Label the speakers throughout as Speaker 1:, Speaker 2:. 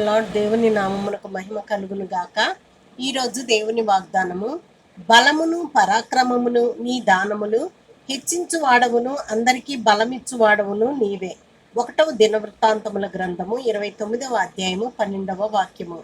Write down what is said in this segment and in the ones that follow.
Speaker 1: Lord దేవుని నామమునకు మహిమ కలుగును గాక. ఈరోజు దేవుని వాగ్దానము, బలమును పరాక్రమమును నీ దానములు, హెచ్చించు వాడవును అందరికీ బలమిచ్చు వాడవును నీవే. 1వ దినవృత్తాంతముల గ్రంథము 29వ అధ్యాయము 12వ వాక్యము.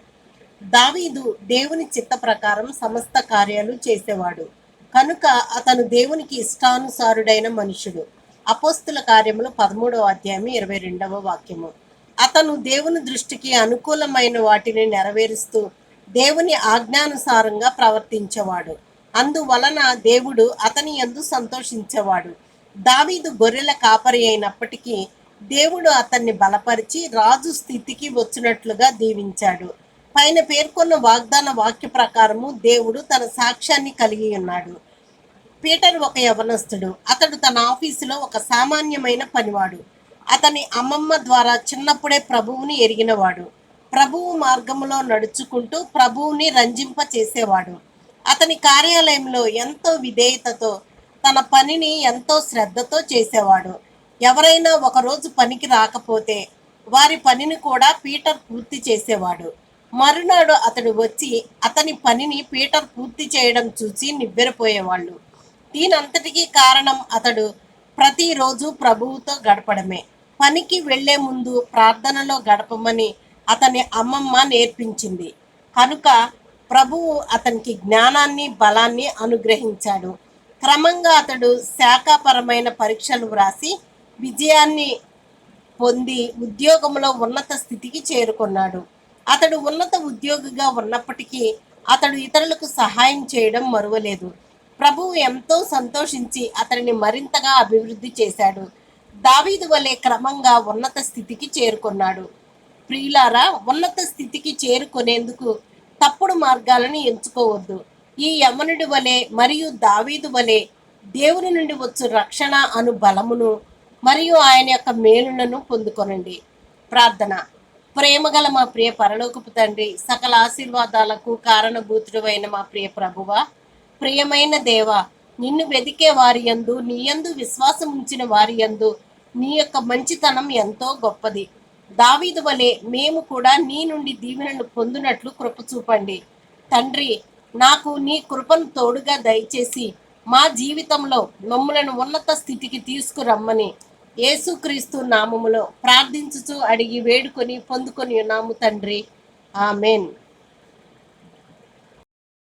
Speaker 1: దావీదు దేవుని చిత్త ప్రకారం సమస్త కార్యాలు చేసేవాడు కనుక అతను దేవునికి ఇష్టానుసారుడైన మనుషుడు. అపోస్తుల కార్యములు 13వ అధ్యాయం 22వ వాక్యము. అతను దేవుని దృష్టికి అనుకూలమైన వాటిని నెరవేరుస్తూ దేవుని ఆజ్ఞానుసారంగా ప్రవర్తించేవాడు. అందువలన దేవుడు అతని యందు సంతోషించేవాడు. దావీదు గొర్రెల కాపరి అయినప్పటికీ దేవుడు అతన్ని బలపరిచి రాజు స్థితికి వచ్చినట్లుగా దీవించాడు. పైన పేర్కొన్న వాగ్దాన వాక్య ప్రకారము దేవుడు తన సాక్ష్యాన్ని కలిగి ఉన్నాడు. పీటర్ ఒక యవనస్తుడు. అతడు తన ఆఫీసులో ఒక సామాన్యమైన పనివాడు. అతని అమ్మమ్మ ద్వారా చిన్నప్పుడే ప్రభువుని ఎరిగినవాడు. ప్రభువు మార్గములో నడుచుకుంటూ ప్రభువుని రంజింప చేసేవాడు. అతని కార్యాలయంలో ఎంతో విధేయతతో తన పనిని ఎంతో శ్రద్ధతో చేసేవాడు. ఎవరైనా ఒకరోజు పనికి రాకపోతే వారి పనిని కూడా పీటర్ పూర్తి చేసేవాడు. మరునాడు అతడు వచ్చి అతని పనిని పీటర్ పూర్తి చేయడం చూసి నివ్వెరపోయేవాళ్ళు. దీనంతటికీ కారణం అతడు ప్రతిరోజు ప్రభువుతో గడపడమే. పనికి వెళ్లే ముందు ప్రార్థనలో గడపమని అతని అమ్మమ్మ నేర్పించింది. కనుక ప్రభువు అతనికి జ్ఞానాన్ని బలాన్ని అనుగ్రహించాడు. క్రమంగా అతడు శాఖాపరమైన పరీక్షలు వ్రాసి విజయాన్ని పొంది ఉద్యోగంలో ఉన్నత స్థితికి చేరుకున్నాడు. అతడు ఉన్నత ఉద్యోగిగా ఉన్నప్పటికీ అతడు ఇతరులకు సహాయం చేయడం మరువలేదు. ప్రభువు ఎంతో సంతోషించి అతనిని మరింతగా అభివృద్ధి చేశాడు. దావీదు వలె క్రమంగా ఉన్నత స్థితికి చేరుకున్నాడు. ప్రియులారా, ఉన్నత స్థితికి చేరుకునేందుకు తప్పుడు మార్గాలను ఎంచుకోవద్దు. ఈ యమనుడి వలె మరియు దావీదు వలె దేవుని నుండి వచ్చు రక్షణ అను బలమును మరియు ఆయన యొక్క మేలులను పొందుకొనండి. ప్రార్థన. ప్రేమగల మా ప్రియ పరలోకపు తండ్రి, సకల ఆశీర్వాదాలకు కారణభూతుడు అయిన మా ప్రియ ప్రభువా, ప్రియమైన దేవ, నిన్ను వెదికే వారి యందు నీ యందు విశ్వాసం ఉంచిన వారి యందు నీ యొక్క మంచితనం ఎంతో గొప్పది. దావీదు వలె మేము కూడా నీ నుండి దీవెనలు పొందినట్లు కృప చూపండి తండ్రి. నాకు నీ కృపను తోడుగా దయచేసి మా జీవితంలో మమ్ములను ఉన్నత స్థితికి తీసుకురమ్మని యేసుక్రీస్తు నామములో ప్రార్థించుచు అడిగి వేడుకొని పొందుకొని ఉన్నాము తండ్రి. ఆమెన్.